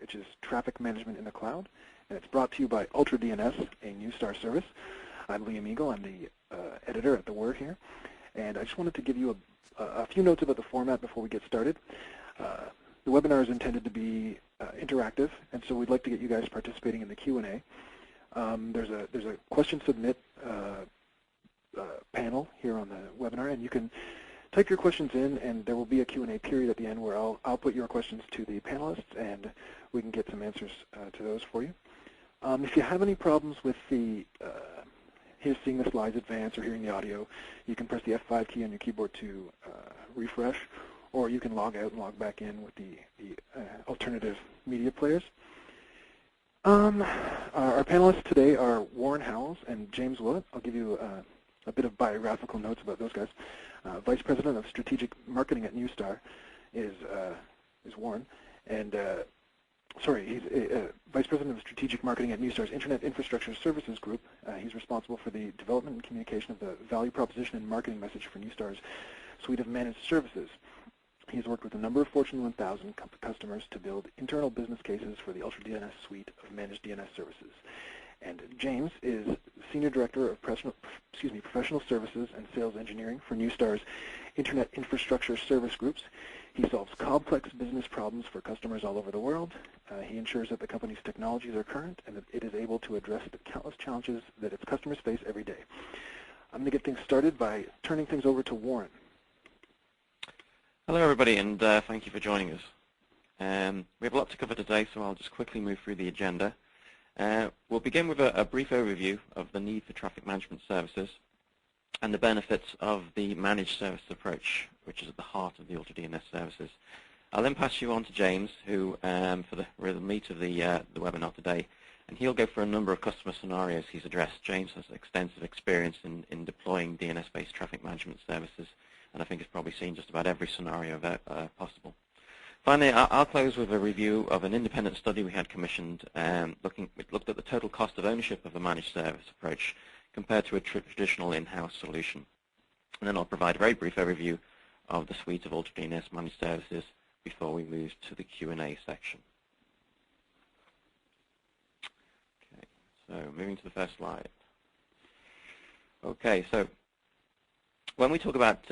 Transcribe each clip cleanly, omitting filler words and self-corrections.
which is Traffic Management in the Cloud, and it's brought to you by UltraDNS, a Neustar service. I'm Liam Eagle. I'm the editor at The Word here, and I just wanted to give you a few notes about the format before we get started. The webinar is intended to be interactive, and so we'd like to get you guys participating in the Q&A. There's a question submit panel here on the webinar, and you can type your questions in, and there will be a Q&A period at the end where I'll put your questions to the panelists, and we can get some answers to those for you. If you have any problems with the seeing the slides advance or hearing the audio, you can press the F5 key on your keyboard to refresh, or you can log out and log back in with the alternative media players. Our panelists today are Warren Howells and James Willett. I'll give you a bit of biographical notes about those guys. Vice President of Strategic Marketing at Neustar is Warren, and he's Vice President of Strategic Marketing at Neustar's Internet Infrastructure Services Group. He's responsible for the development and communication of the value proposition and marketing message for Neustar's suite of managed services. He's worked with a number of Fortune 1000 customers to build internal business cases for the UltraDNS suite of managed DNS services. And James is Senior Director of Professional Services and Sales Engineering for Neustar's Internet Infrastructure Service Groups. He solves complex business problems for customers all over the world. He ensures that the company's technologies are current and that it is able to address the countless challenges that its customers face every day. I'm going to get things started by turning things over to Warren. Hello, everybody, and thank you for joining us. We have a lot to cover today, so I'll just quickly move through the agenda. We'll begin with a brief overview of the need for traffic management services and the benefits of the managed service approach, which is at the heart of the UltraDNS services. I'll then pass you on to James, who for the real meat of the webinar today, and he'll go through a number of customer scenarios he's addressed. James has extensive experience in deploying DNS-based traffic management services, and I think he's probably seen just about every scenario possible. Finally, I'll close with a review of an independent study we had commissioned. It looked at the total cost of ownership of a managed service approach compared to a traditional in-house solution. And then I'll provide a very brief overview of the suite of UltraDNS managed services before we move to the Q&A section. Okay, so moving to the first slide. Okay, so when we talk about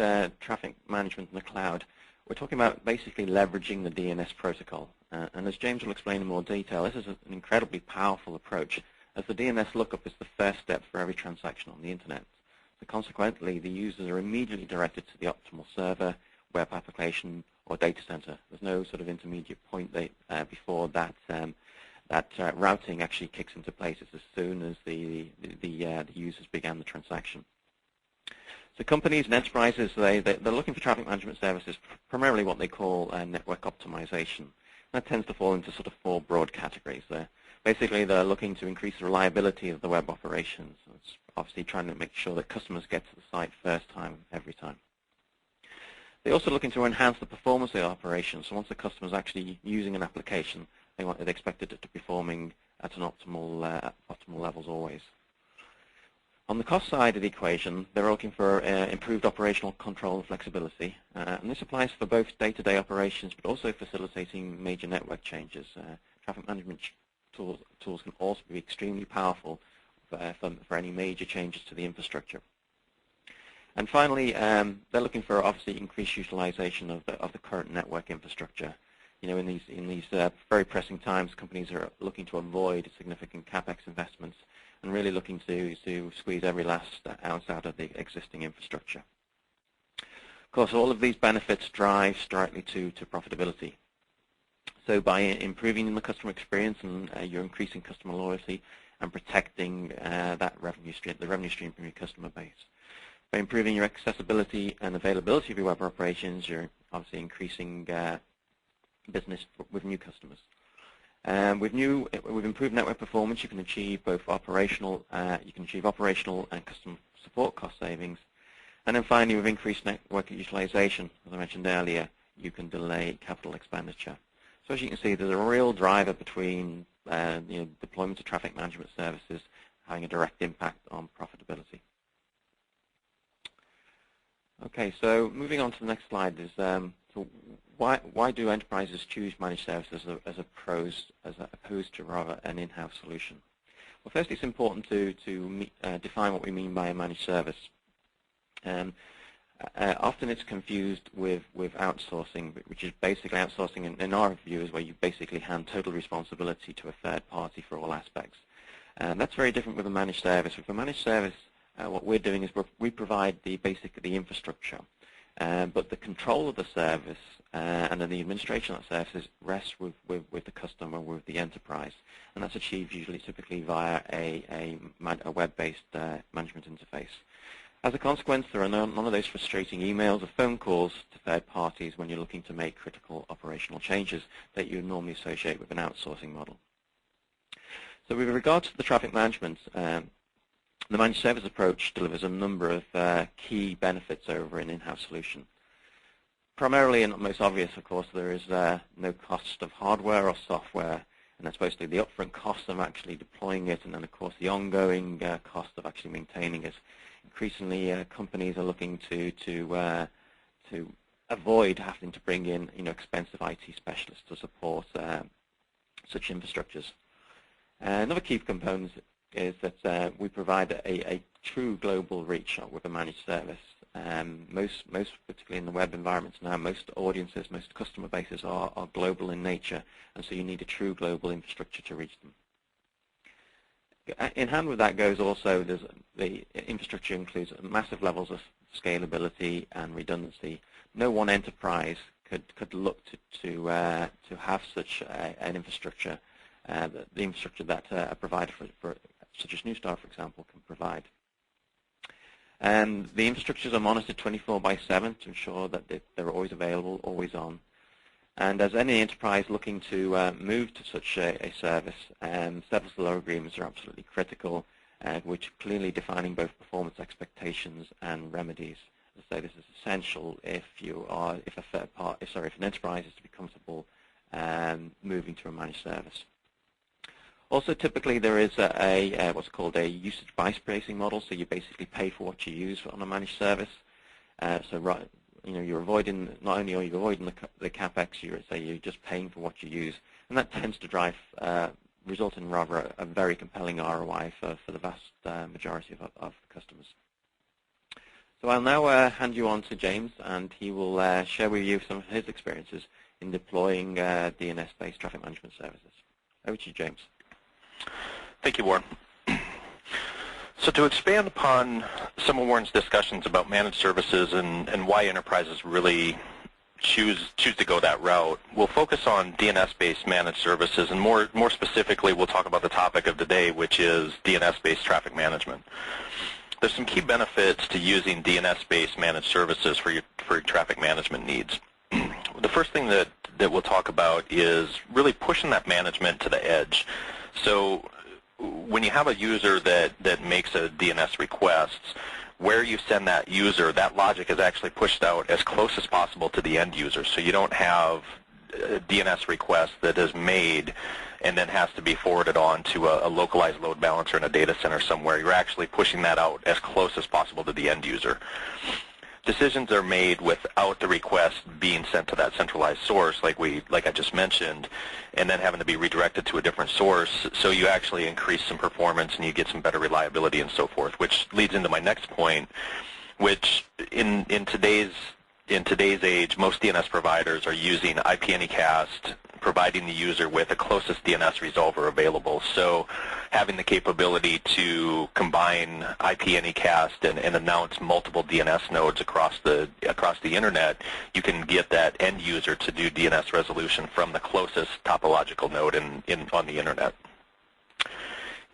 traffic management in the cloud, we're talking about basically leveraging the DNS protocol. And as James will explain in more detail, this is an incredibly powerful approach, as the DNS lookup is the first step for every transaction on the Internet. So consequently, the users are immediately directed to the optimal server, web application, or data center. There's no sort of intermediate point before that routing actually kicks into place. It's as soon as the users began the transaction. So companies and enterprises, they're looking for traffic management services, primarily what they call network optimization. That tends to fall into sort of four broad categories there. Basically, they're looking to increase the reliability of the web operations. It's obviously trying to make sure that customers get to the site first time, every time. They're also looking to enhance the performance of the operation. So once the customer's actually using an application, they expect it to be performing at an optimal levels always. On the cost side of the equation, they're looking for improved operational control and flexibility. And this applies for both day-to-day operations, but also facilitating major network changes. Traffic management tools can also be extremely powerful for any major changes to the infrastructure. And finally, they're looking for obviously increased utilization of the current network infrastructure. You know, in these very pressing times, companies are looking to avoid significant capex investments and really looking to squeeze every last ounce out of the existing infrastructure. Of course, all of these benefits drive directly to profitability. So by improving the customer experience, and you're increasing customer loyalty and protecting that revenue stream, the revenue stream from your customer base. By improving your accessibility and availability of your web operations, you're obviously increasing business with new customers. With improved network performance, you can achieve both operational and customer support cost savings. And then finally, with increased network utilization, as I mentioned earlier, you can delay capital expenditure. So as you can see, there's a real driver between deployment of traffic management services having a direct impact on profitability. Okay, so moving on to the next slide is so why do enterprises choose managed services as opposed to rather an in-house solution? Well, first, it's important to define what we mean by a managed service. Often it's confused with outsourcing, which is basically outsourcing, in our view, is where you basically hand total responsibility to a third party for all aspects. That's very different with a managed service. With a managed service, what we're doing is we provide the infrastructure, but the control of the service and then the administration of that service rests with the customer, with the enterprise, and that's achieved usually typically via a web-based management interface. As a consequence, there are none of those frustrating emails or phone calls to third parties when you're looking to make critical operational changes that you normally associate with an outsourcing model. So with regard to the traffic management, the managed service approach delivers a number of key benefits over an in-house solution. Primarily, and most obvious, of course, there is no cost of hardware or software, and that's basically the upfront cost of actually deploying it, and then, of course, the ongoing cost of actually maintaining it. Increasingly, companies are looking to avoid having to bring in expensive IT specialists to support such infrastructures. Another key component is that we provide a true global reach with a managed service. Most particularly in the web environments now, most audiences, most customer bases are global in nature, and so you need a true global infrastructure to reach them. In hand with that goes also the infrastructure includes massive levels of scalability and redundancy. No one enterprise could look to have such an infrastructure, the infrastructure that a provider such as Neustar, for example, can provide. And the infrastructures are monitored 24/7 to ensure that they're always available, always on. And as any enterprise looking to move to such a service, service level agreements are absolutely critical, which clearly defining both performance expectations and remedies. As I say, this is essential if an enterprise is to be comfortable moving to a managed service. Also, typically there is what's called a usage-based pricing model, so you basically pay for what you use on a managed service. You're avoiding, not only are you avoiding the capex, you're just paying for what you use, and that tends to result in rather a very compelling ROI for the vast majority of customers. So I'll now hand you on to James, and he will share with you some of his experiences in deploying DNS-based traffic management services. Over to you, James. Thank you, Warren. So to expand upon some of Warren's discussions about managed services and why enterprises really choose to go that route, we'll focus on DNS-based managed services, and more specifically, we'll talk about the topic of today, which is DNS-based traffic management. There's some key benefits to using DNS-based managed services for your traffic management needs. The first thing that we'll talk about is really pushing that management to the edge. So when you have a user that makes a DNS request, where you send that user, that logic is actually pushed out as close as possible to the end user. So you don't have a DNS request that is made and then has to be forwarded on to a localized load balancer in a data center somewhere. You're actually pushing that out as close as possible to the end user. Decisions are made without the request being sent to that centralized source, like I just mentioned, and then having to be redirected to a different source. So you actually increase some performance and you get some better reliability and so forth, which leads into my next point, which in today's age, most DNS providers are using IP Anycast, providing the user with the closest DNS resolver available. So having the capability to combine IP Anycast and announce multiple DNS nodes across the internet, you can get that end user to do DNS resolution from the closest topological node on the internet.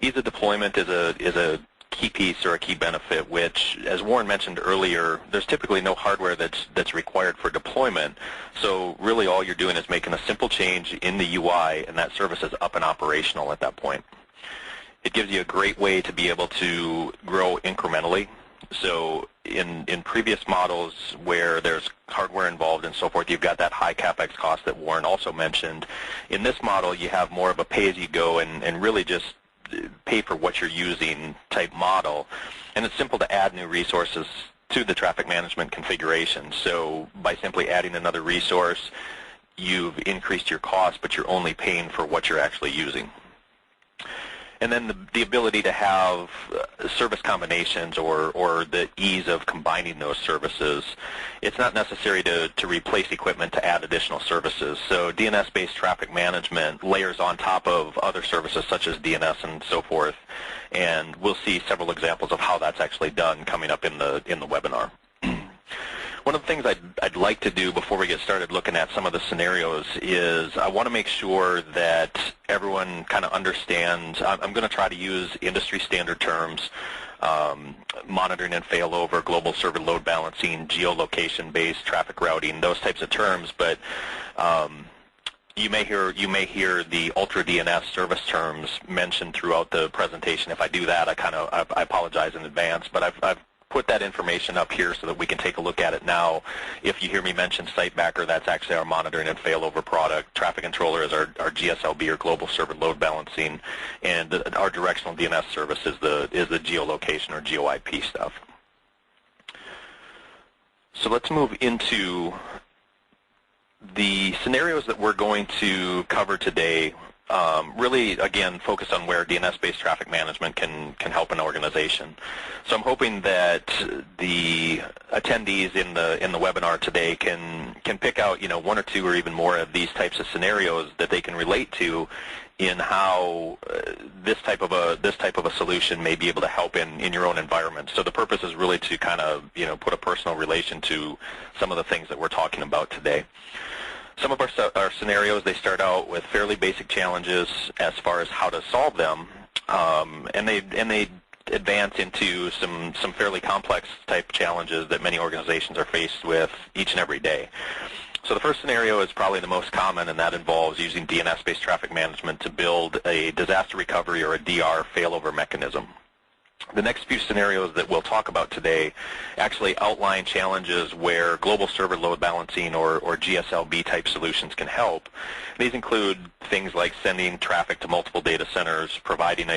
Ease of deployment is a key piece or a key benefit, which, as Warren mentioned earlier, there's typically no hardware that's required for deployment. So really all you're doing is making a simple change in the UI, and that service is up and operational at that point. It gives you a great way to be able to grow incrementally. So in previous models where there's hardware involved and so forth, you've got that high capex cost that Warren also mentioned. In this model, you have more of a pay-as-you-go and really just pay for what you're using type model, and it's simple to add new resources the traffic management configuration. So by simply adding another resource, you've increased your cost, but you're only paying for what you're actually using. And then the ability to have service combinations or the ease of combining those services. It's not necessary to replace equipment to add additional services. So DNS-based traffic management layers on top of other services such as DNS and so forth. And we'll see several examples of how that's actually done coming up in the webinar. One of the things I'd like to do before we get started looking at some of the scenarios is I want to make sure that everyone kind of understands. I'm going to try to use industry standard terms, monitoring and failover, global server load balancing, geolocation-based traffic routing, those types of terms. But you may hear the UltraDNS service terms mentioned throughout the presentation. If I do that, I apologize in advance. But I've put that information up here so that we can take a look at it now. If you hear me mention Sitebacker, that's actually our monitoring and failover product. Traffic Controller is our GSLB or Global Server Load Balancing, and our directional DNS service is the geolocation or GeoIP stuff. So let's move into the scenarios that we're going to cover today. Really, again, focused on where DNS-based traffic management can help an organization. So I'm hoping that the attendees in the webinar today can pick out one or two or even more of these types of scenarios that they can relate to in how this type of a solution may be able to help in your own environment. So the purpose is really to kind of put a personal relation to some of the things that we're talking about today. Some of our scenarios, they start out with fairly basic challenges as far as how to solve them, and they advance into some fairly complex type challenges that many organizations are faced with each and every day. So the first scenario is probably the most common, and that involves using DNS-based traffic management to build a disaster recovery or a DR failover mechanism. The next few scenarios that we'll talk about today actually outline challenges where global server load balancing or GSLB type solutions can help. These include things like sending traffic to multiple data centers, providing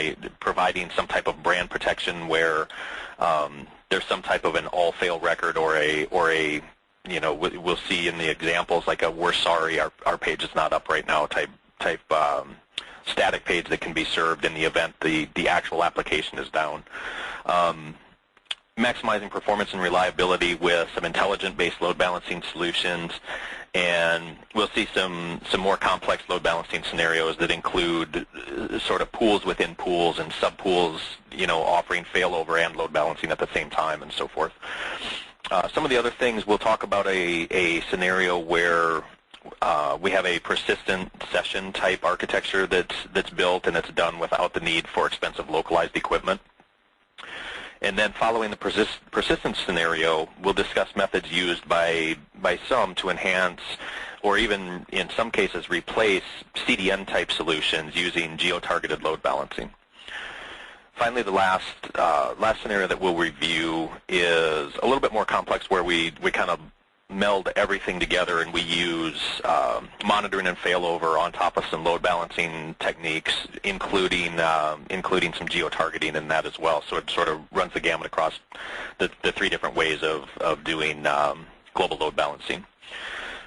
some type of brand protection where there's some type of an all fail record or a we'll see in the examples like a we're sorry our page is not up right now type static page that can be served in the event the actual application is down. Maximizing performance and reliability with some intelligent-based load balancing solutions, and we'll see some more complex load balancing scenarios that include sort of pools within pools and subpools, offering failover and load balancing at the same time and so forth. Some of the other things, we'll talk about a scenario where we have a persistent session type architecture that's built and it's done without the need for expensive localized equipment. And then following the persistence scenario, we'll discuss methods used by some to enhance or even in some cases replace CDN type solutions using geo-targeted load balancing. Finally, the last scenario that we'll review is a little bit more complex where we kind of meld everything together and we use monitoring and failover on top of some load balancing techniques, including some geo-targeting in that as well. So it sort of runs the gamut across the three different ways of doing global load balancing.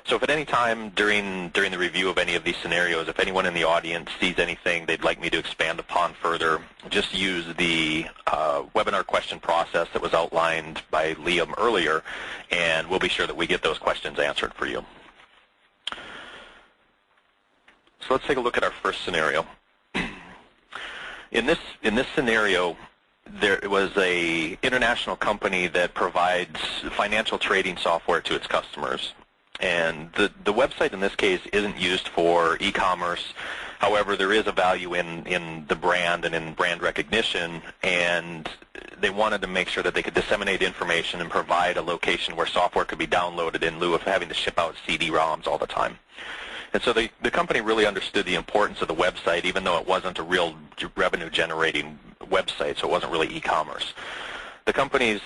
So if at any time during the review of any of these scenarios, if anyone in the audience sees anything they'd like me to expand upon further, just use the webinar question process that was outlined by Liam earlier, and we'll be sure that we get those questions answered for you. So let's take a look at our first scenario. In this scenario, there was an international company that provides financial trading software to its customers. And the website in this case isn't used for e-commerce. However, there is a value in the brand and in brand recognition, and they wanted to make sure that they could disseminate information and provide a location where software could be downloaded in lieu of having to ship out CD-ROMs all the time. And so the company really understood the importance of the website, even though it wasn't a real revenue-generating website, so it wasn't really e-commerce. The company's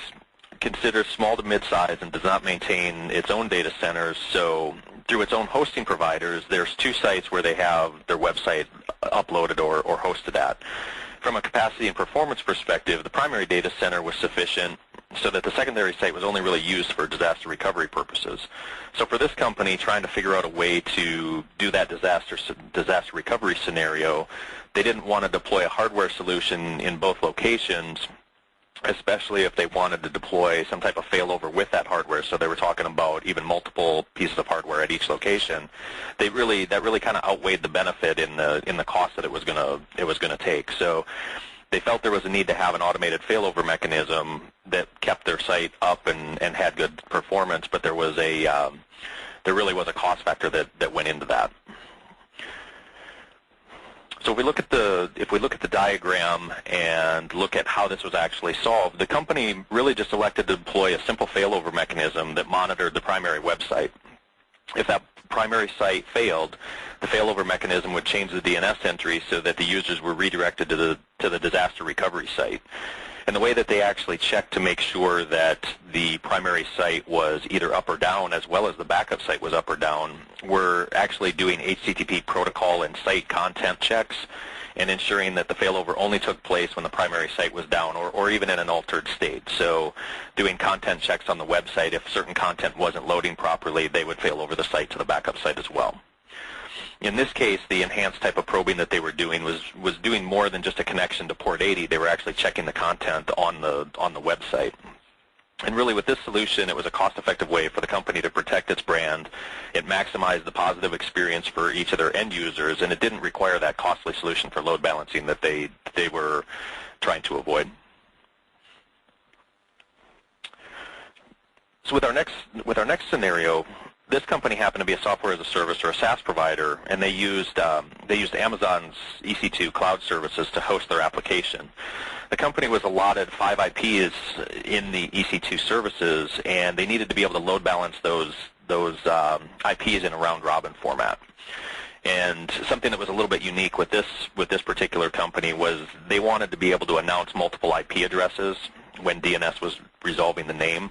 considered small to mid-size and does not maintain its own data centers, so through its own hosting providers, there's two sites where they have their website uploaded or hosted at. From a capacity and performance perspective, the primary data center was sufficient, so that the secondary site was only really used for disaster recovery purposes. So for this company, trying to figure out a way to do that disaster recovery scenario, they didn't want to deploy a hardware solution in both locations, especially if they wanted to deploy some type of failover with that hardware. So they were talking about even multiple pieces of hardware at each location. That really kind of outweighed the benefit in the cost that it was going to take. So they felt there was a need to have an automated failover mechanism that kept their site up and had good performance, but there really was a cost factor that went into that. So if we look at the diagram and look at how this was actually solved, the company really just elected to deploy a simple failover mechanism that monitored the primary website. If that primary site failed, the failover mechanism would change the DNS entry so that the users were redirected to the disaster recovery site. And the way that they actually checked to make sure that the primary site was either up or down, as well as the backup site was up or down, were actually doing HTTP protocol and site content checks and ensuring that the failover only took place when the primary site was down or even in an altered state. So doing content checks on the website, if certain content wasn't loading properly, they would fail over the site to the backup site as well. In this case, the enhanced type of probing that they were doing was doing more than just a connection to port 80. They were actually checking the content on the website. And really with this solution, it was a cost-effective way for the company to protect its brand. It maximized the positive experience for each of their end users, and it didn't require that costly solution for load balancing that they were trying to avoid. So with our next scenario, this company happened to be a software as a service or a SaaS provider, and they used Amazon's EC2 cloud services to host their application. The company was allotted 5 IPs in the EC2 services, and they needed to be able to load balance those IPs in a round-robin format. And something that was a little bit unique with this particular company was they wanted to be able to announce multiple IP addresses when DNS was resolving the name.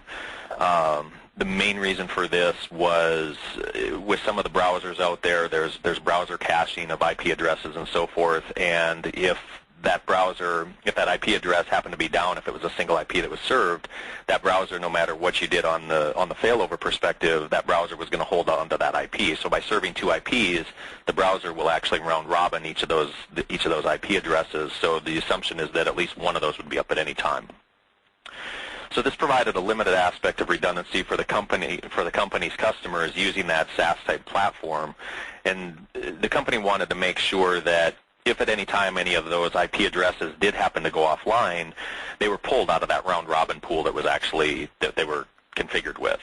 The main reason for this was with some of the browsers out there, there's browser caching of IP addresses and so forth, and if that IP address happened to be down, if it was a single IP that was served, that browser, no matter what you did on the failover perspective, that browser was going to hold on to that IP. So by serving 2 IPs, the browser will actually round robin each of those IP addresses. So the assumption is that at least one of those would be up at any time. So this provided a limited aspect of redundancy for the company's customers using that SaaS-type platform, and the company wanted to make sure that if at any time any of those IP addresses did happen to go offline, they were pulled out of that round-robin pool that they were configured with.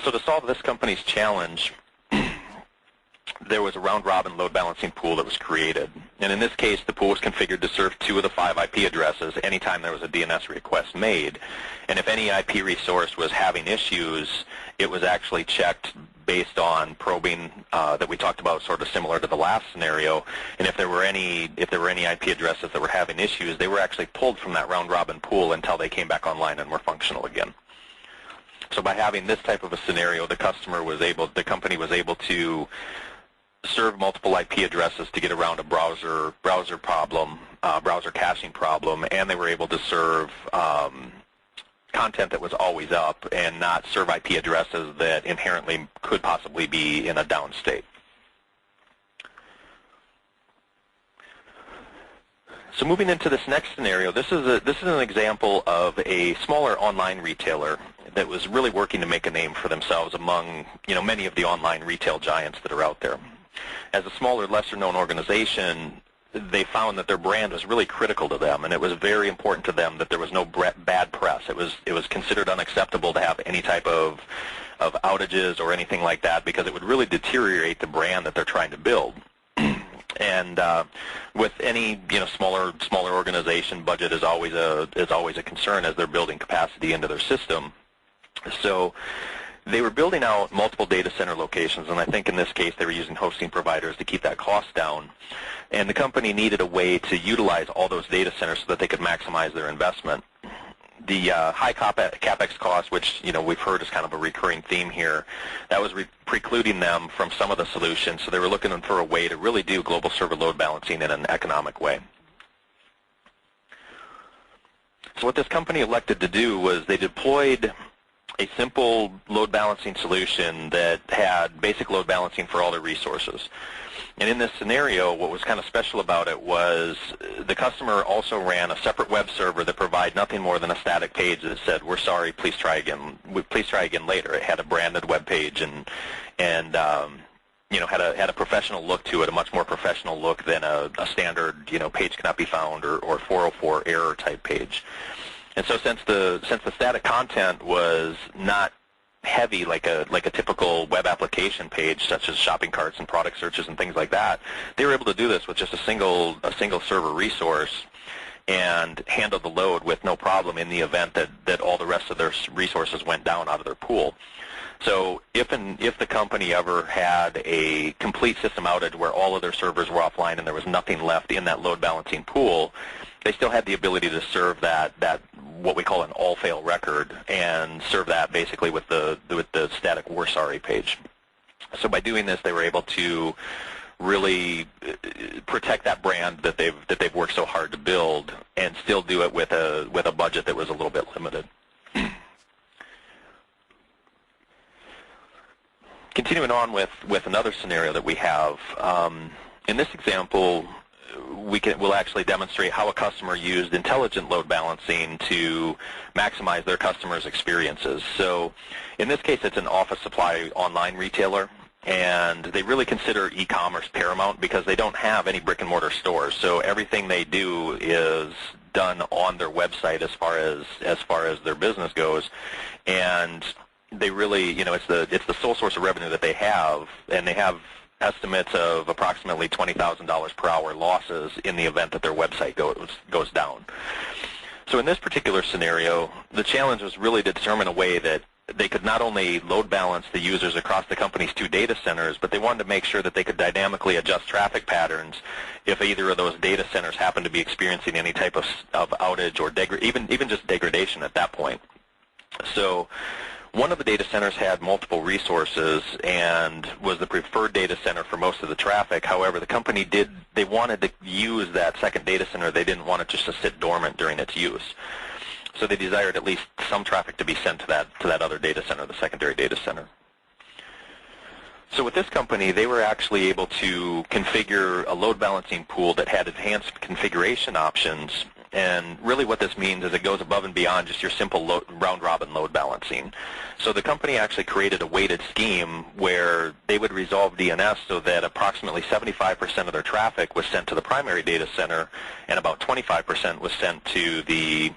So to solve this company's challenge, there was a round-robin load balancing pool that was created. And in this case, the pool was configured to serve 2 of the 5 IP addresses anytime there was a DNS request made. And if any IP resource was having issues, it was actually checked based on probing that we talked about, sort of similar to the last scenario. And if there were any IP addresses that were having issues, they were actually pulled from that round-robin pool until they came back online and were functional again. So by having this type of a scenario, the company was able to serve multiple IP addresses to get around a browser problem, browser caching problem, and they were able to serve content that was always up and not serve IP addresses that inherently could possibly be in a down state. So moving into this next scenario, this is an example of a smaller online retailer that was really working to make a name for themselves among many of the online retail giants that are out there. As a smaller, lesser-known organization, they found that their brand was really critical to them, and it was very important to them that there was no bad press. It was considered unacceptable to have any type of outages or anything like that, because it would really deteriorate the brand that they're trying to build. And with any smaller organization, budget is always a concern as they're building capacity into their system. So they were building out multiple data center locations, and I think in this case they were using hosting providers to keep that cost down. And the company needed a way to utilize all those data centers so that they could maximize their investment. The high CapEx cost, which we've heard is kind of a recurring theme here, that was precluding them from some of the solutions. So they were looking for a way to really do global server load balancing in an economic way. So what this company elected to do was they deployed a simple load balancing solution that had basic load balancing for all their resources. And in this scenario, what was kind of special about it was the customer also ran a separate web server that provided nothing more than a static page that said, "We're sorry, please try again. Please try again later." It had a branded web page and you know, had a professional look to it, a much more professional look than a standard, you know, page cannot be found or 404 error type page. And so since the static content was not heavy like a typical web application page, such as shopping carts and product searches and things like that, they were able to do this with just a single server resource and handle the load with no problem in the event that all the rest of their resources went down out of their pool. So if the company ever had a complete system outage where all of their servers were offline and there was nothing left in that load balancing pool, they still had the ability to serve that what we call an all fail record and serve that basically with the static "we're sorry" page. So by doing this, they were able to really protect that brand that they've worked so hard to build and still do it with a budget that was a little bit limited. Continuing on with another scenario that we have, in this example, we'll actually demonstrate how a customer used intelligent load balancing to maximize their customers' experiences. So in this case, it's an office supply online retailer, and they really consider e-commerce paramount because they don't have any brick-and-mortar stores. So everything they do is done on their website as far as their business goes, and they really, you know, it's the sole source of revenue that they have, and they have estimates of approximately $20,000 per hour losses in the event that their website goes down. So in this particular scenario, the challenge was really to determine a way that they could not only load balance the users across the company's 2 data centers, but they wanted to make sure that they could dynamically adjust traffic patterns if either of those data centers happened to be experiencing any type of outage or even just degradation at that point. So one of the data centers had multiple resources and was the preferred data center for most of the traffic. However, the company they wanted to use that second data center. They didn't want it just to sit dormant during its use. So they desired at least some traffic to be sent to that other data center, the secondary data center. So with this company, they were actually able to configure a load balancing pool that had enhanced configuration options. And really what this means is it goes above and beyond just your simple round-robin load balancing. So the company actually created a weighted scheme where they would resolve DNS so that approximately 75% of their traffic was sent to the primary data center and about 25% was sent to the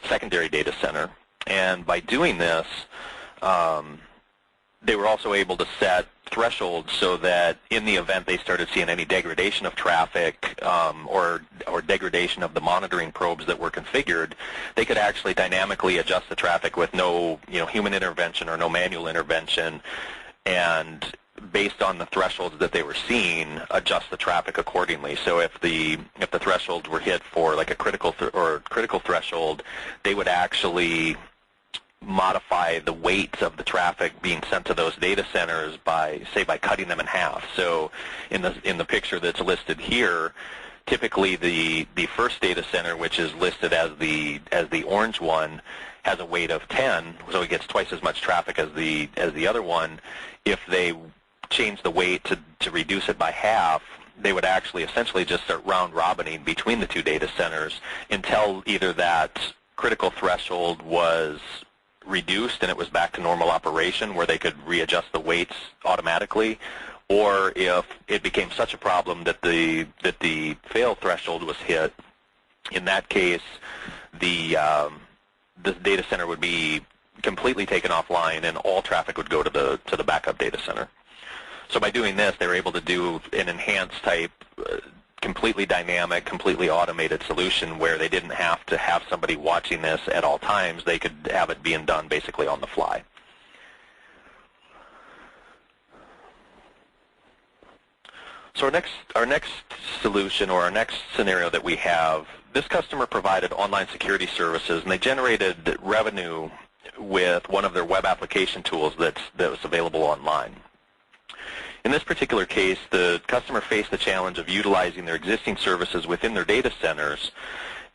secondary data center. And by doing this, they were also able to set thresholds so that in the event they started seeing any degradation of traffic or degradation of the monitoring probes that were configured, they could actually dynamically adjust the traffic with no human intervention or no manual intervention, and based on the thresholds that they were seeing, adjust the traffic accordingly. So if the thresholds were hit for like a critical threshold, they would actually modify the weights of the traffic being sent to those data centers by cutting them in half. So in the picture that's listed here, typically the first data center, which is listed as the orange one, has a weight of 10, so it gets twice as much traffic as the other one. If they change the weight to reduce it by half, they would actually essentially just start round-robining between the 2 data centers until either that critical threshold was reduced and it was back to normal operation where they could readjust the weights automatically, or if it became such a problem that the fail threshold was hit, in that case the data center would be completely taken offline and all traffic would go to the backup data center. So by doing this, they were able to do an enhanced type, completely dynamic, completely automated solution where they didn't have to have somebody watching this at all times. They could have it being done basically on the fly. So our next solution, or our next scenario that we have, this customer provided online security services, and they generated revenue with one of their web application tools that was available online. In this particular case, the customer faced the challenge of utilizing their existing services within their data centers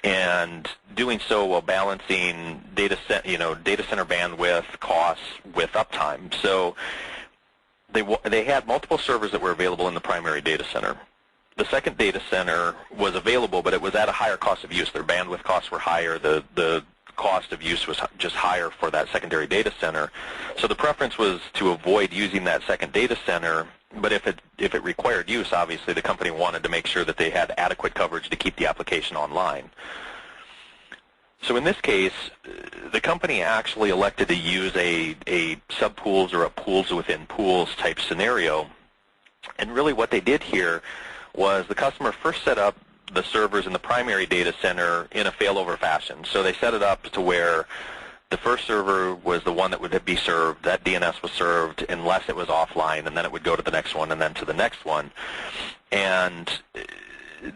and doing so while balancing data center bandwidth costs with uptime. So they had multiple servers that were available in the primary data center. The second data center was available, but it was at a higher cost of use. Their bandwidth costs were higher. The cost of use was just higher for that secondary data center. So the preference was to avoid using that second data center, but if it required use, obviously the company wanted to make sure that they had adequate coverage to keep the application online. So in this case, the company actually elected to use a subpools or a pools within pools type scenario. And really what they did here was the customer first set up the servers in the primary data center in a failover fashion. So they set it up to where the first server was the one that would be served, that DNS was served unless it was offline, and then it would go to the next one and then to the next one. And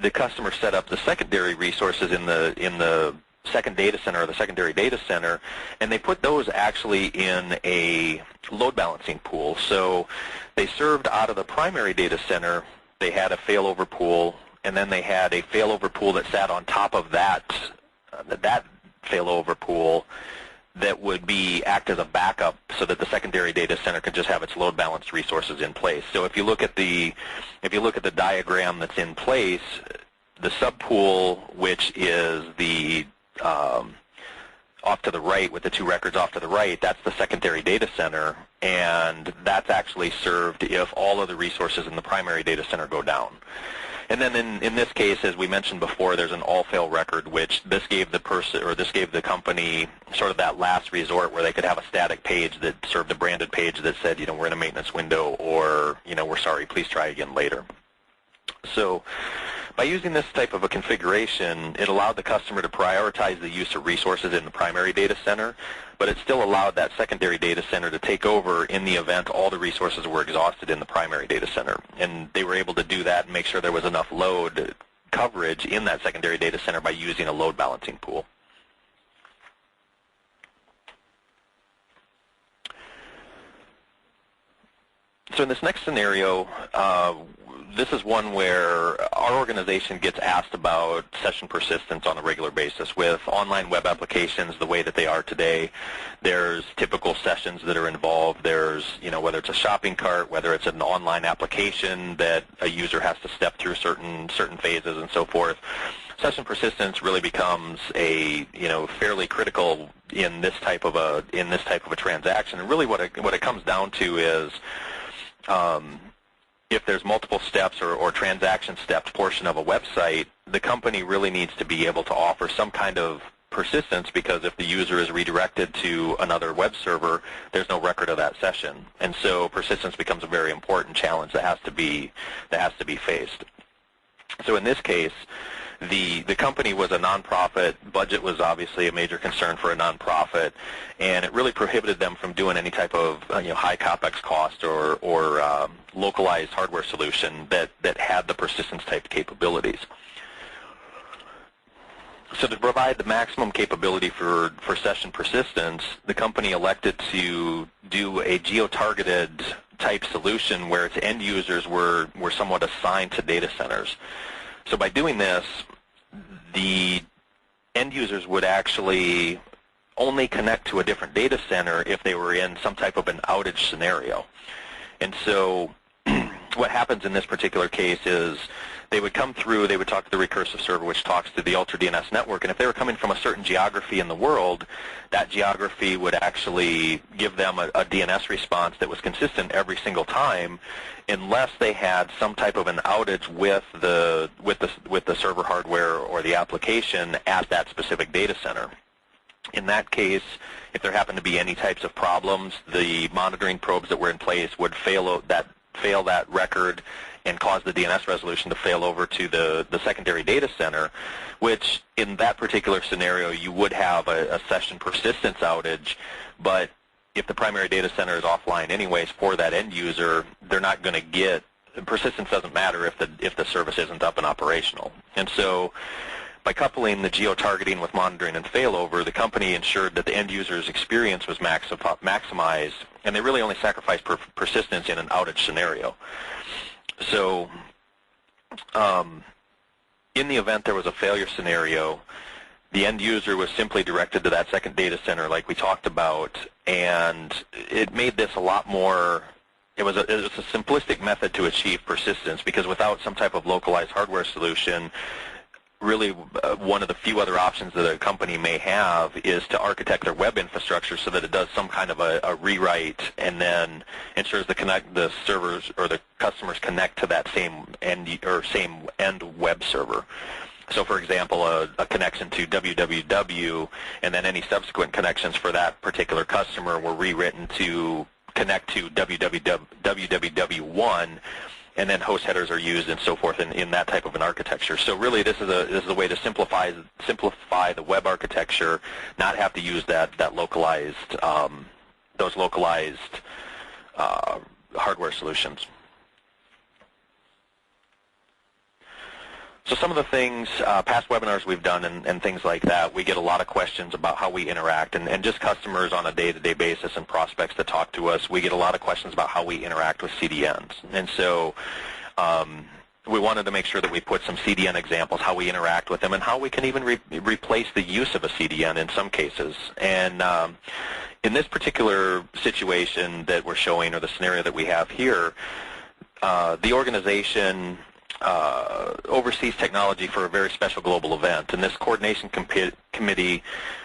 the customer set up the secondary resources in the second data center or the secondary data center, and they put those actually in a load balancing pool. So they served out of the primary data center, they had a failover pool, and then they had a failover pool that sat on top of that failover pool that would act as a backup so that the secondary data center could just have its load balanced resources in place. So if you look at the diagram that's in place, the subpool, which is the off to the right with the two records off to the right, that's the secondary data center, and that's actually served if all of the resources in the primary data center go down. And then in this case, as we mentioned before, there's an all-fail record, which this gave the company sort of that last resort where they could have a static page that served a branded page that said, we're in a maintenance window, or, we're sorry, please try again later. So by using this type of a configuration, it allowed the customer to prioritize the use of resources in the primary data center, but it still allowed that secondary data center to take over in the event all the resources were exhausted in the primary data center. And they were able to do that and make sure there was enough load coverage in that secondary data center by using a load balancing pool. So in this next scenario, this is one where our organization gets asked about session persistence on a regular basis. With online web applications the way that they are today, there's typical sessions that are involved. There's, whether it's a shopping cart, whether it's an online application that a user has to step through certain phases and so forth. Session persistence really becomes a fairly critical in this type of a transaction. And really what it comes down to is if there's multiple steps or transaction steps portion of a website, the company really needs to be able to offer some kind of persistence, because if the user is redirected to another web server, there's no record of that session. And so persistence becomes a very important challenge that has to be faced. So in this case, the company was a nonprofit. Budget was obviously a major concern for a nonprofit, and it really prohibited them from doing any type of high CapEx cost or localized hardware solution that had the persistence type capabilities. So to provide the maximum capability for session persistence, the company elected to do a geo-targeted type solution where its end users were somewhat assigned to data centers. So by doing this, the end users would actually only connect to a different data center if they were in some type of an outage scenario. And so what happens in this particular case is they would come through, they would talk to the recursive server, which talks to the UltraDNS network, and if they were coming from a certain geography in the world, that geography would actually give them a DNS response that was consistent every single time, unless they had some type of an outage with the server hardware or the application at that specific data center. In that case, if there happened to be any types of problems, the monitoring probes that were in place would fail that record and cause the DNS resolution to fail over to the secondary data center, which in that particular scenario you would have a session persistence outage, but if the primary data center is offline anyways for that end user, they're not going to get, persistence doesn't matter if the service isn't up and operational. And so by coupling the geo-targeting with monitoring and failover, the company ensured that the end user's experience was maximized, and they really only sacrifice persistence in an outage scenario. So in the event there was a failure scenario, the end user was simply directed to that second data center like we talked about, and it made this a lot more, it was a simplistic method to achieve persistence, because without some type of localized hardware solution, really one of the few other options that a company may have is to architect their web infrastructure so that it does some kind of a rewrite and then ensures the servers or the customers connect to that same end web server. So for example, a connection to www and then any subsequent connections for that particular customer were rewritten to connect to www1, and then host headers are used and so forth in that type of an architecture. So really this is a way to simplify the web architecture, not have to use that localized those localized hardware solutions. So some of the things, past webinars we've done and things like that, we get a lot of questions about how we interact, and just customers on a day-to-day basis and prospects that talk to us, we get a lot of questions about how we interact with CDNs. And so we wanted to make sure that we put some CDN examples, how we interact with them, and how we can even replace the use of a CDN in some cases. And in this particular situation that we're showing, or the scenario that we have here, the organization oversees technology for a very special global event, and this coordination committee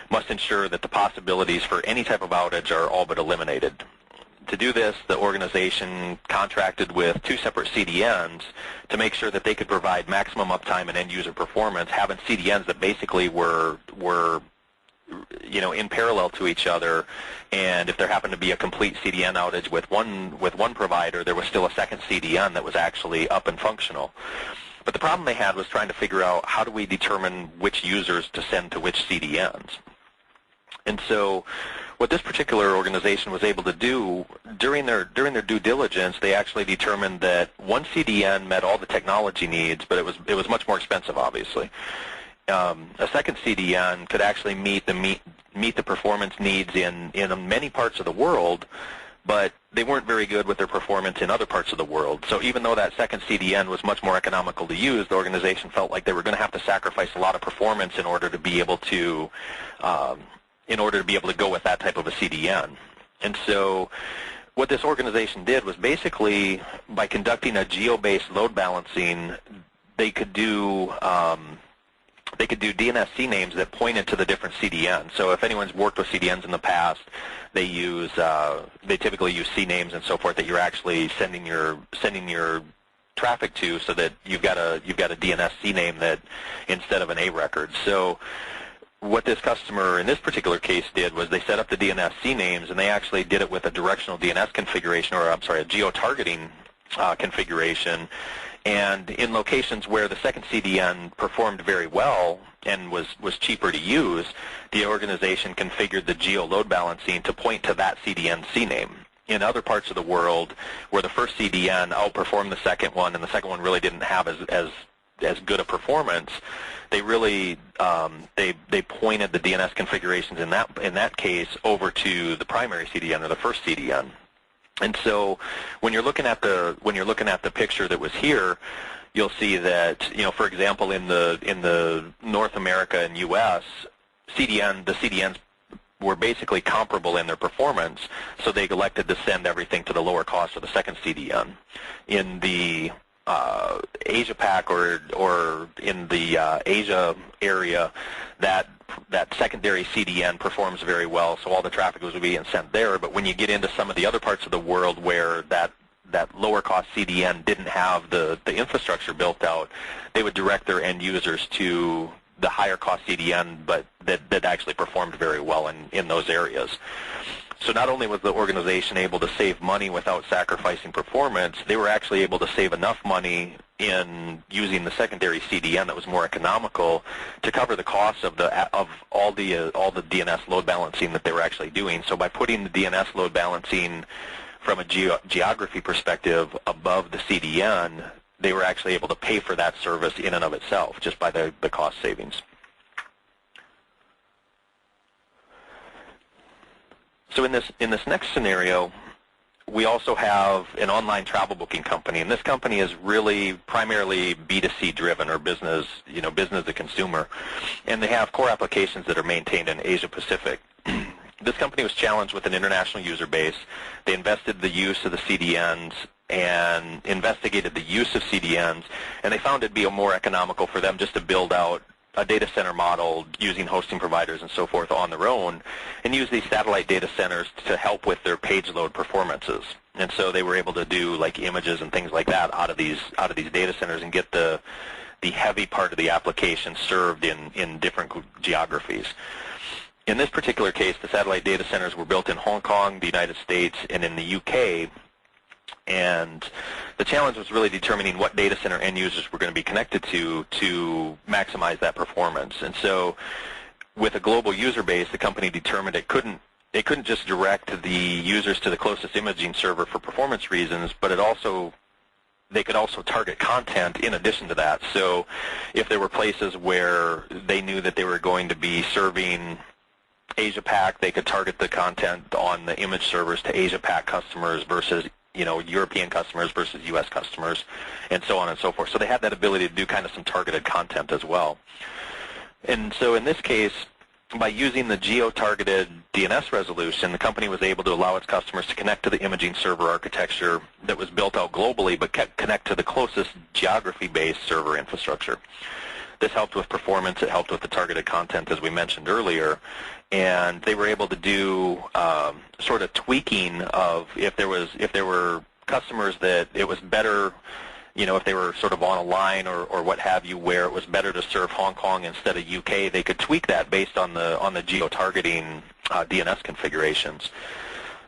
must ensure that the possibilities for any type of outage are all but eliminated. To do this, the organization contracted with 2 separate CDNs to make sure that they could provide maximum uptime and end-user performance, having CDNs that basically were in parallel to each other, and if there happened to be a complete CDN outage with one provider, there was still a second CDN that was actually up and functional. But the problem they had was trying to figure out, how do we determine which users to send to which CDNs? And so what this particular organization was able to do during their due diligence, they actually determined that one CDN met all the technology needs, but it was much more expensive, obviously. A second CDN could actually meet the performance needs in many parts of the world, but they weren't very good with their performance in other parts of the world. So even though that second CDN was much more economical to use, the organization felt like they were going to have to sacrifice a lot of performance in order to be able to go with that type of a CDN. And so what this organization did was, basically by conducting a geo-based load balancing, they could do DNS CNAMEs that pointed to the different CDNs. So if anyone's worked with CDNs in the past, they typically use CNAMEs and so forth that you're actually sending your traffic to, so that you've got a DNS CNAME that instead of an A record. So what this customer in this particular case did was they set up the DNS CNAMEs, and they actually did it with a directional DNS configuration, or a geo-targeting configuration. And in locations where the second CDN performed very well and was cheaper to use, the organization configured the geo load balancing to point to that CDN CNAME. In other parts of the world where the first CDN outperformed the second one, and the second one really didn't have as good a performance, they really they pointed the DNS configurations in that case over to the primary CDN, or the first CDN. And so when you're looking at the picture that was here, you'll see that, for example, in the North America and U.S., the CDNs were basically comparable in their performance, so they elected to send everything to the lower cost of the second CDN. In the Asia Pac or in the Asia area, that secondary CDN performs very well, so all the traffic was being sent there. But when you get into some of the other parts of the world where that lower cost CDN didn't have the infrastructure built out, they would direct their end users to the higher cost CDN, but that actually performed very well in those areas. So not only was the organization able to save money without sacrificing performance, they were actually able to save enough money in using the secondary CDN that was more economical to cover the costs of all the DNS load balancing that they were actually doing. So by putting the DNS load balancing from a geography perspective above the CDN, they were actually able to pay for that service in and of itself just by the cost savings. So in this next scenario, we also have an online travel booking company, and this company is really primarily B2C driven, or business, business to consumer, and they have core applications that are maintained in Asia Pacific. This company was challenged with an international user base. They invested the use of the CDNs and investigated the use of CDNs, and they found it'd be more economical for them just to build out a data center model using hosting providers and so forth on their own, and use these satellite data centers to help with their page load performances. And so they were able to do like images and things like that out of these data centers and get the heavy part of the application served in different geographies. In this particular case, the satellite data centers were built in Hong Kong, the United States, and in the UK. And the challenge was really determining what data center end users were going to be connected to maximize that performance. And so with a global user base, the company determined it couldn't just direct the users to the closest imaging server for performance reasons, but they could also target content in addition to that. So if there were places where they knew that they were going to be serving Asia Pac, they could target the content on the image servers to Asia Pac customers versus European customers versus U.S. customers, and so on and so forth. So they had that ability to do kind of some targeted content as well. And so in this case, by using the geo-targeted DNS resolution, the company was able to allow its customers to connect to the imaging server architecture that was built out globally, but connect to the closest geography-based server infrastructure. This helped with performance. It helped with the targeted content, as we mentioned earlier. And they were able to do sort of tweaking of if there were customers that it was better, if they were sort of on a line or what have you, where it was better to serve Hong Kong instead of UK, they could tweak that based on the geo-targeting DNS configurations.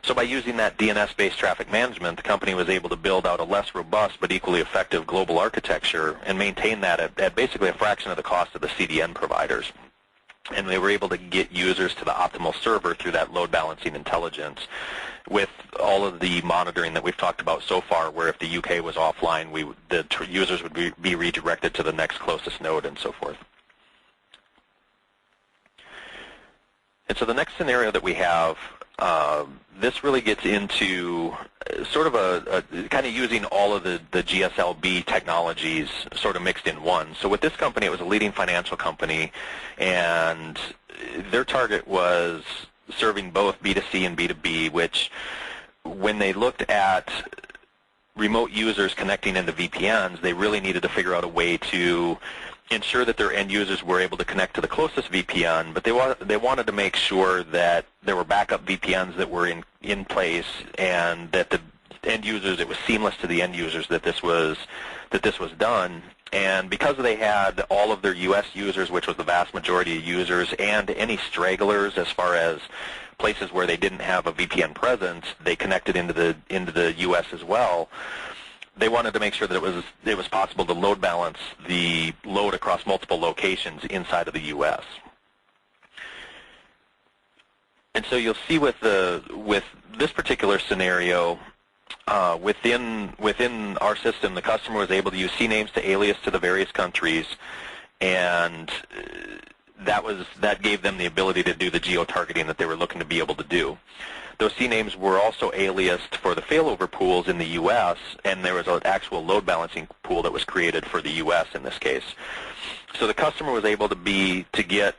So by using that DNS-based traffic management, the company was able to build out a less robust but equally effective global architecture and maintain that at basically a fraction of the cost of the CDN providers. And they were able to get users to the optimal server through that load balancing intelligence with all of the monitoring that we've talked about so far, where if the UK was offline, the users would be redirected to the next closest node and so forth. And so the next scenario that we have, this really gets into sort of a kind of using all of the GSLB technologies sort of mixed in one. So with this company, it was a leading financial company, and their target was serving both B2C and B2B, which when they looked at remote users connecting into VPNs, they really needed to figure out a way to ensure that their end users were able to connect to the closest VPN, but they wanted to make sure that there were backup VPNs that were in place, and that the end users, it was seamless to the end users that this was done. And because they had all of their U.S. users, which was the vast majority of users, and any stragglers as far as places where they didn't have a VPN presence, they connected into the U.S. as well. They wanted to make sure that it was possible to load balance the load across multiple locations inside of the U.S. And so you'll see with this particular scenario, within our system, the customer was able to use CNAMEs to alias to the various countries, and that gave them the ability to do the geo-targeting that they were looking to be able to do. Those CNAMEs were also aliased for the failover pools in the U.S., and there was an actual load balancing pool that was created for the U.S. in this case. So the customer was able to get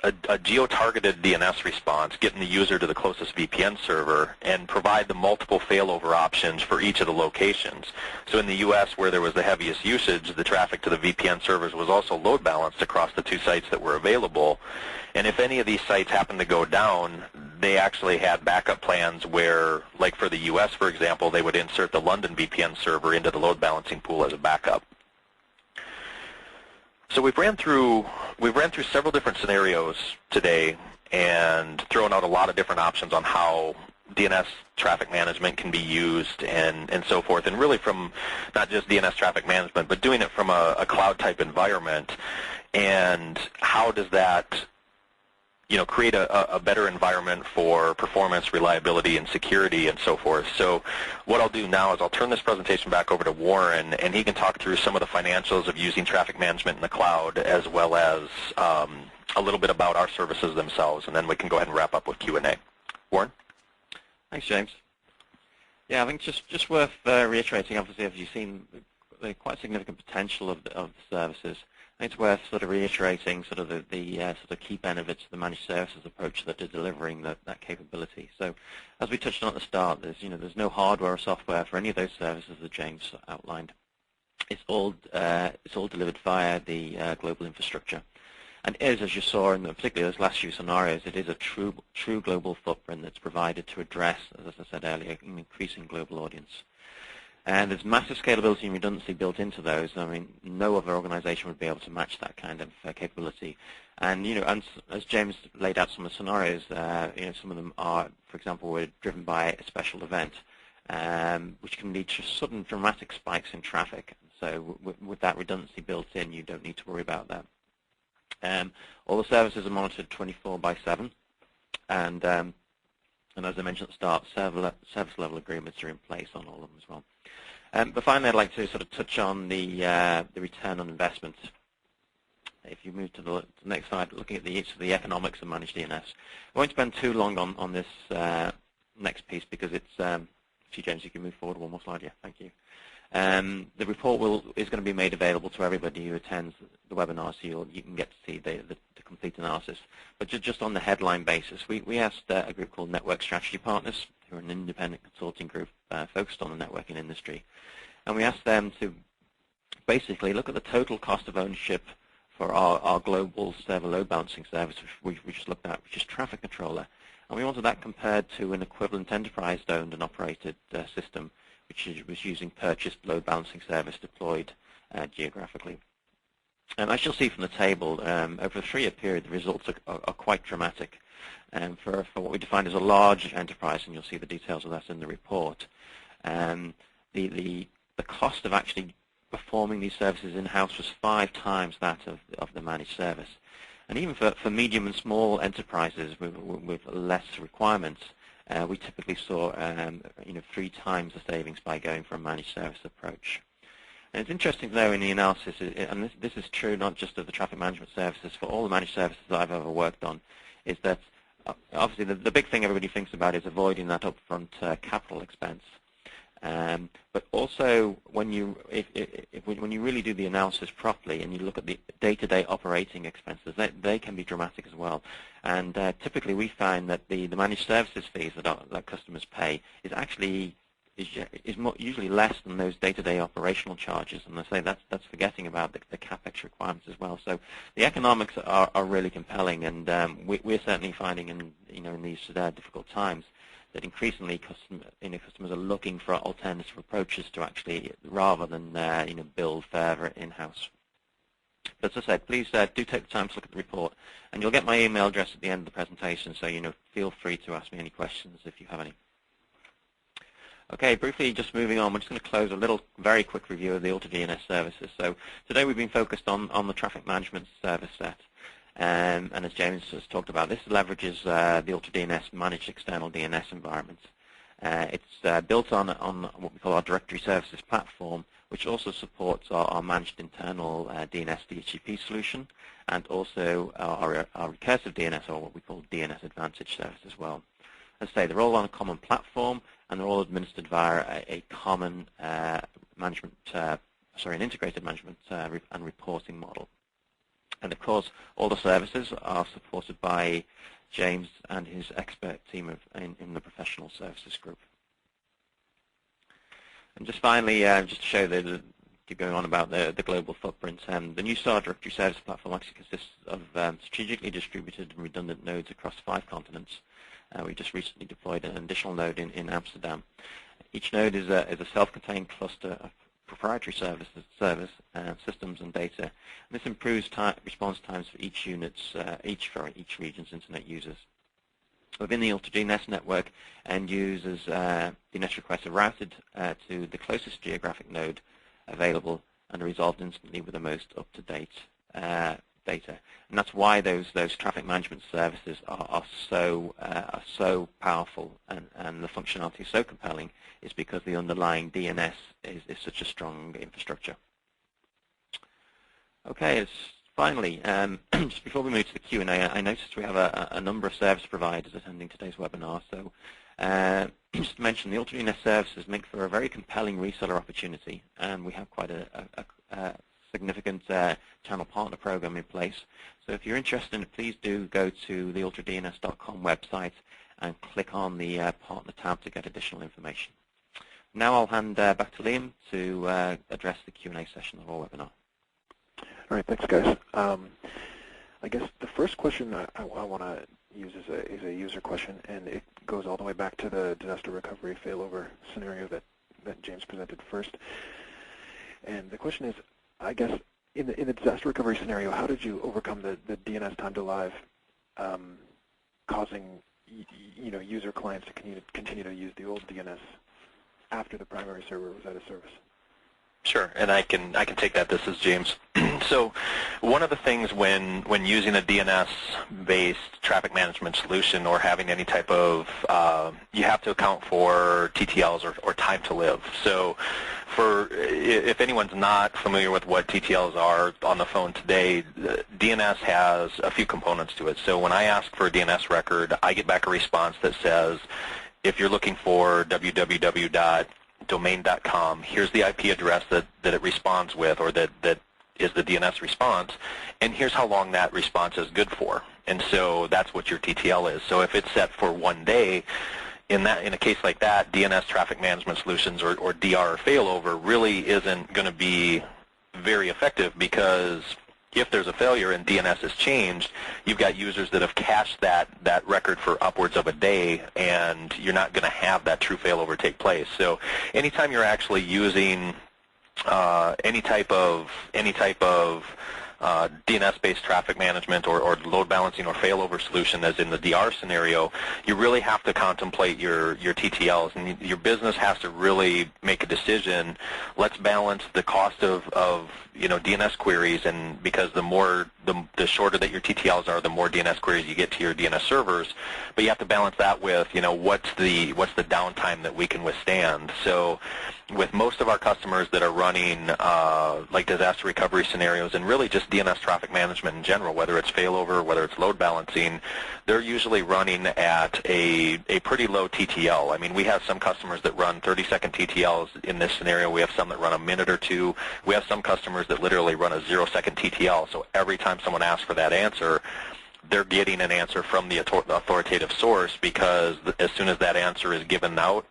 a geo-targeted DNS response, getting the user to the closest VPN server, and provide the multiple failover options for each of the locations. So in the U.S., where there was the heaviest usage, the traffic to the VPN servers was also load balanced across the two sites that were available. And if any of these sites happened to go down, they actually had backup plans where, like for the U.S., for example, they would insert the London VPN server into the load balancing pool as a backup. So we've ran through several different scenarios today and thrown out a lot of different options on how DNS traffic management can be used and so forth, and really from not just DNS traffic management, but doing it from a cloud-type environment, and how does that create a better environment for performance, reliability, and security, and so forth. So what I'll do now is I'll turn this presentation back over to Warren, and he can talk through some of the financials of using traffic management in the cloud, as well as a little bit about our services themselves, and then we can go ahead and wrap up with Q&A. Warren? Thanks, James. Yeah, I think just worth reiterating, obviously, as you've seen, the quite significant potential of the services. I think it's worth sort of reiterating sort of the sort of key benefits of the managed services approach that are delivering that capability. So, as we touched on at the start, there's no hardware or software for any of those services that James outlined. It's all delivered via the global infrastructure. And as you saw in particularly those last few scenarios, it is a true global footprint that's provided to address, as I said earlier, an increasing global audience. And there's massive scalability and redundancy built into those. I mean, no other organization would be able to match that kind of capability. And and as James laid out some of the scenarios, some of them are, for example, were driven by a special event, which can lead to sudden dramatic spikes in traffic. So with that redundancy built in, you don't need to worry about that. All the services are monitored 24/7, and as I mentioned at the start, service level agreements are in place on all of them as well. But finally, I'd like to sort of touch on the return on investment. If you move to the next slide, looking at each of the economics of managed DNS. I won't spend too long on this next piece because it's. See, James, you can move forward one more slide. Yeah, thank you. The report is going to be made available to everybody who attends the webinar, so you can get to see the complete analysis. But just on the headline basis, we asked a group called Network Strategy Partners, who are an independent consulting group focused on the networking industry. And we asked them to basically look at the total cost of ownership for our global server load balancing service, which we just looked at, which is Traffic Controller. And we wanted that compared to an equivalent enterprise-owned and operated system, which was using purchased load balancing service deployed geographically. And as you'll see from the table, over a 3-year period, the results are quite dramatic. For what we define as a large enterprise, and you'll see the details of that in the report, the cost of actually performing these services in-house was 5 times that of the managed service. And even for medium and small enterprises with less requirements, we typically saw 3 times the savings by going for a managed service approach. And it's interesting to know in the analysis, and this is true not just of the traffic management services, for all the managed services that I've ever worked on, is that obviously the big thing everybody thinks about is avoiding that upfront capital expense. But also when you really do the analysis properly and you look at the day-to-day operating expenses, they can be dramatic as well. And typically we find that the managed services fees that customers pay is actually usually less than those day-to-day operational charges. And I say that's forgetting about the capex requirements as well. So the economics are really compelling, and we're certainly finding in these difficult times that increasingly customers are looking for alternative approaches to actually, rather than build further in-house. But as I said, please do take the time to look at the report, and you'll get my email address at the end of the presentation. So feel free to ask me any questions if you have any. Okay, briefly, just moving on, we're just going to close a very quick review of the UltraDNS services. So today we've been focused on the traffic management service set. And as James has talked about, this leverages the UltraDNS managed external DNS environment. It's built on what we call our directory services platform, which also supports our managed internal DNS DHCP solution, and also our recursive DNS, or what we call DNS Advantage service as well. As I say, they're all on a common platform, and they're all administered via a common an integrated management and reporting model. And of course, all the services are supported by James and his expert team in the professional services group. And just finally, just to show keep going on about the global footprint, the Neustar directory service platform actually consists of strategically distributed and redundant nodes across 5 continents. We just recently deployed an additional node in Amsterdam. Each node is a self-contained cluster of proprietary systems and data. And this improves response times for each region's internet users. Within the UltraDNS network, end users' DNS requests are routed to the closest geographic node available and are resolved instantly with the most up-to-date data. And that's why those traffic management services are so powerful, and the functionality is so compelling, is because the underlying DNS is such a strong infrastructure. Okay, finally, just before we move to the Q&A, I noticed we have a number of service providers attending today's webinar. So Just to mention, the UltraDNS services make for a very compelling reseller opportunity, and we have quite a significant channel partner program in place. So if you're interested in it, please do go to the ultradns.com website and click on the partner tab to get additional information. Now I'll hand back to Liam to address the Q&A session of our webinar. All right, thanks, guys. I guess the first question I want to use is a user question, and it goes all the way back to the disaster recovery failover scenario that James presented first. And the question is, I guess, in the disaster recovery scenario, how did you overcome the DNS time to live, causing user clients to continue to use the old DNS after the primary server was out of service? Sure, and I can take that. This is James. So one of the things when using a DNS-based traffic management solution or having any type of, you have to account for TTLs or time to live. So if anyone's not familiar with what TTLs are on the phone today, DNS has a few components to it. So when I ask for a DNS record, I get back a response that says, if you're looking for www.domain.com, here's the IP address that it responds with, or that is the DNS response, and here's how long that response is good for. And so that's what your TTL is. So if it's set for 1 day, in a case like that, DNS traffic management solutions or DR or failover really isn't going to be very effective, because if there's a failure and DNS is changed, you've got users that have cached that record for upwards of a day, and you're not going to have that true failover take place. So anytime you're actually using any type of DNS-based traffic management or load balancing or failover solution, as in the DR scenario, you really have to contemplate your TTLs, and your business has to really make a decision. Let's balance the cost of DNS queries, and because the shorter that your TTLs are, the more DNS queries you get to your DNS servers. But you have to balance that with what's the downtime that we can withstand. So with most of our customers that are running like disaster recovery scenarios, and really just DNS traffic management in general, whether it's failover, whether it's load balancing, they're usually running at a pretty low TTL. I mean, we have some customers that run 30-second TTLs in this scenario. We have some that run a minute or two. We have some customers that literally run a 0-second TTL. So every time someone asks for that answer, they're getting an answer from the authoritative source, because as soon as that answer is given out,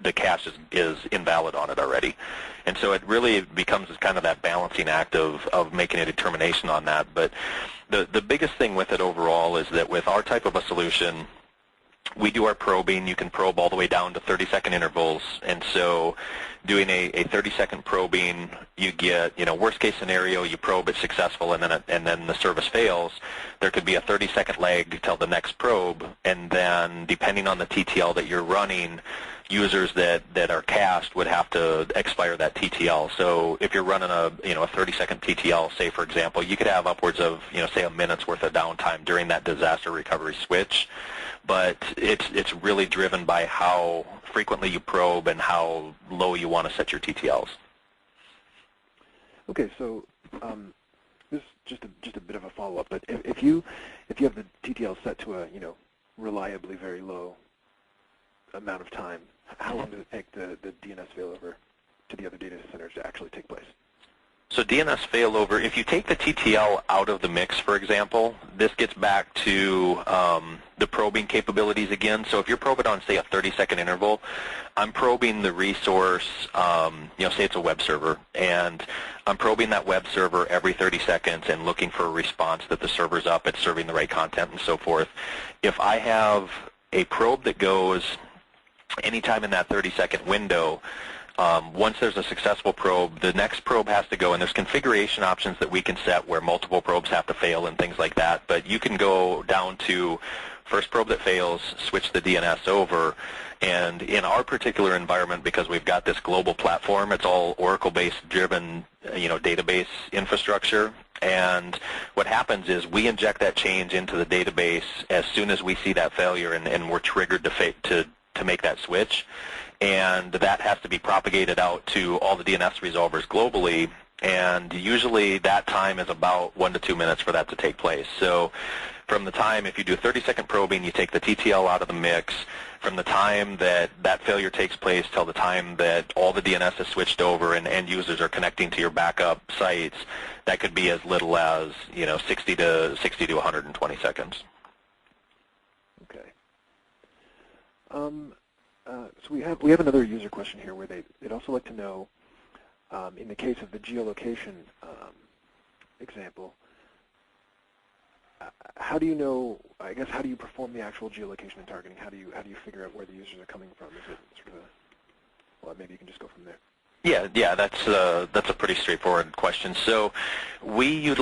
the cache is invalid on it already. And so it really becomes kind of that balancing act of making a determination on that. But the biggest thing with it overall is that with our type of a solution, we do our probing. You can probe all the way down to 30-second intervals, and so doing a 30-second probing, you get, worst case scenario, you probe it successful, and then the service fails. There could be a 30-second lag till the next probe, and then depending on the TTL that you're running, users that are cached would have to expire that TTL. So if you're running a 30-second TTL, say for example, you could have upwards of say a minute's worth of downtime during that disaster recovery switch. But it's really driven by how frequently you probe and how low you want to set your TTLs. Okay, so this is just a bit of a follow-up. But if you have the TTL set to a reliably very low amount of time, how long does it take the DNS failover to the other data centers to actually take place? So DNS failover, if you take the TTL out of the mix, for example, this gets back to the probing capabilities again. So if you're probing on, say, a 30-second interval, I'm probing the resource, say it's a web server, and I'm probing that web server every 30 seconds and looking for a response that the server's up, it's serving the right content, and so forth. If I have a probe that goes anytime in that 30-second window, once there's a successful probe, the next probe has to go, and there's configuration options that we can set where multiple probes have to fail and things like that, but you can go down to first probe that fails, switch the DNS over, and in our particular environment, because we've got this global platform, it's all Oracle-based driven, database infrastructure, and what happens is we inject that change into the database as soon as we see that failure, and we're triggered to make that switch. And that has to be propagated out to all the DNS resolvers globally, and usually that time is about 1 to 2 minutes for that to take place. So from the time, if you do 30-second probing, you take the TTL out of the mix, from the time that that failure takes place till the time that all the DNS is switched over and end users are connecting to your backup sites, that could be as little as 60 to 120 seconds. Okay. So we have another user question here where they'd also like to know, in the case of the geolocation example, how do you know? I guess how do you perform the actual geolocation and targeting? How do you figure out where the users are coming from? Is it sort of well, maybe you can just go from there. Yeah, that's a pretty straightforward question. So we have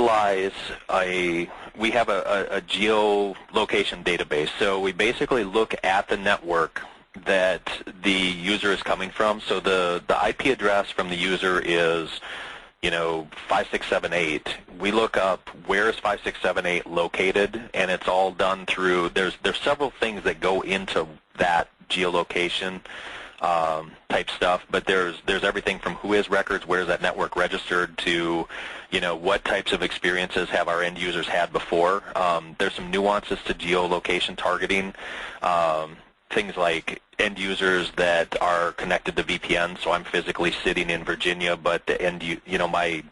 a geolocation database. So we basically look at the network that the user is coming from. So the IP address from the user is 5678. We look up where is 5678 located, and it's all done through, there's several things that go into that geolocation type stuff, but there's everything from who has records, where is that network registered, to what types of experiences have our end users had before. There's some nuances to geolocation targeting. Things like end users that are connected to VPN, so I'm physically sitting in Virginia, but the my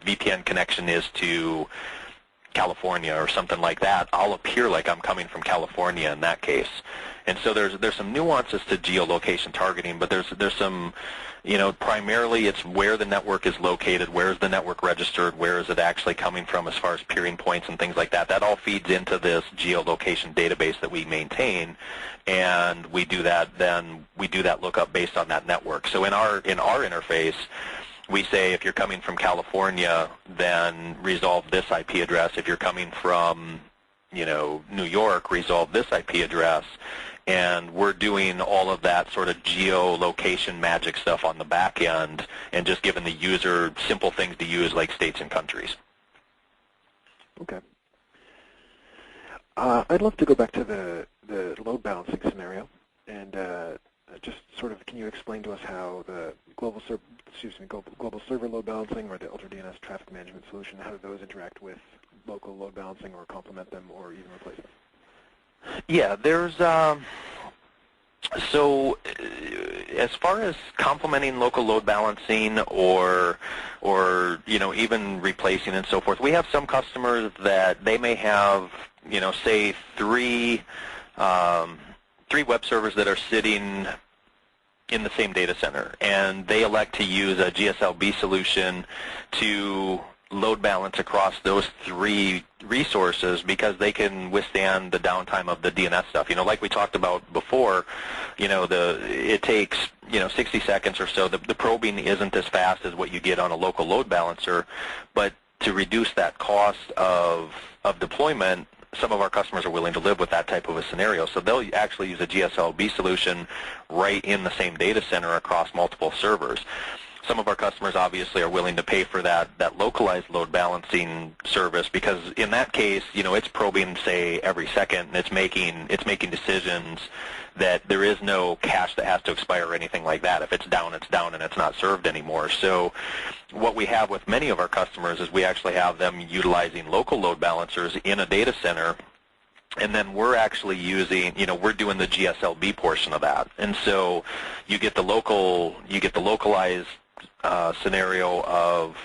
VPN connection is to California or something like that. I'll appear like I'm coming from California in that case. And so there's some nuances to geolocation targeting, but there's some, primarily it's where the network is located, where is the network registered, where is it actually coming from as far as peering points and things like that. That all feeds into this geolocation database that we maintain, and we do that lookup based on that network. So in our interface, we say if you're coming from California, then resolve this IP address. If you're coming from New York, resolve this IP address. And we're doing all of that sort of geolocation magic stuff on the back end and just giving the user simple things to use like states and countries. Okay. I'd love to go back to the load balancing scenario, and just sort of, can you explain to us how the global server load balancing or the UltraDNS traffic management solution, how do those interact with local load balancing or complement them or even replace them? Yeah, there's so as far as complementing local load balancing or even replacing and so forth, we have some customers that they may have say three web servers that are sitting in the same data center, and they elect to use a GSLB solution to load balance across those three resources because they can withstand the downtime of the DNS stuff. Like we talked about before, it takes 60 seconds or so. The probing isn't as fast as what you get on a local load balancer, but to reduce that cost of deployment, some of our customers are willing to live with that type of a scenario. So they'll actually use a GSLB solution right in the same data center across multiple servers. Some of our customers obviously are willing to pay for that localized load balancing service because in that case, it's probing, say, every second, and it's making decisions that there is no cache that has to expire or anything like that. If it's down, and it's not served anymore. So what we have with many of our customers is we actually have them utilizing local load balancers in a data center, and then we're actually using, we're doing the GSLB portion of that. And so you get the localized scenario of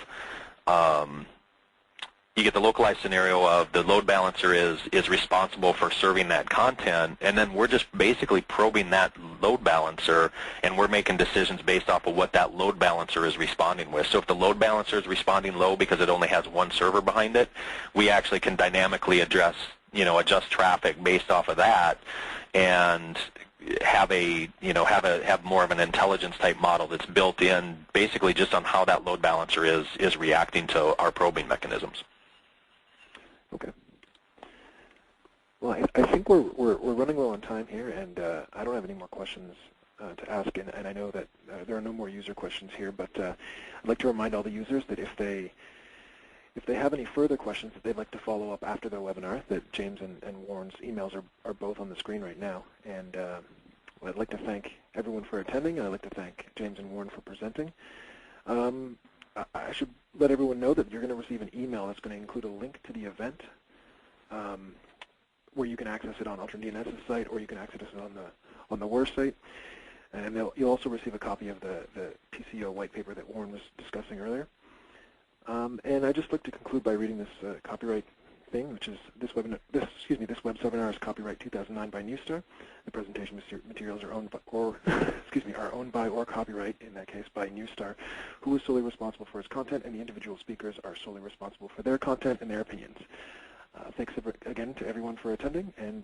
the load balancer is responsible for serving that content, and then we're just basically probing that load balancer, and we're making decisions based off of what that load balancer is responding with. So if the load balancer is responding low because it only has one server behind it, we actually can dynamically adjust traffic based off of that, and have more of an intelligence type model that's built in basically just on how that load balancer is reacting to our probing mechanisms. Okay. Well, I think we're running low on time here, and I don't have any more questions to ask, and I know that there are no more user questions here, but I'd like to remind all the users that if they have any further questions that they'd like to follow up after the webinar, that James and Warren's emails are both on the screen right now. And I'd like to thank everyone for attending, and I'd like to thank James and Warren for presenting. I should let everyone know that you're going to receive an email that's going to include a link to the event where you can access it on UltraDNS's site, or you can access it on the WAR site. And you'll also receive a copy of the TCO white paper that Warren was discussing earlier. And I'd just like to conclude by reading this copyright thing, which is this web seminar is copyright 2009 by Neustar. The presentation materials are owned by, are owned by or copyright, in that case, by Neustar, who is solely responsible for its content, and the individual speakers are solely responsible for their content and their opinions. Thanks again to everyone for attending, and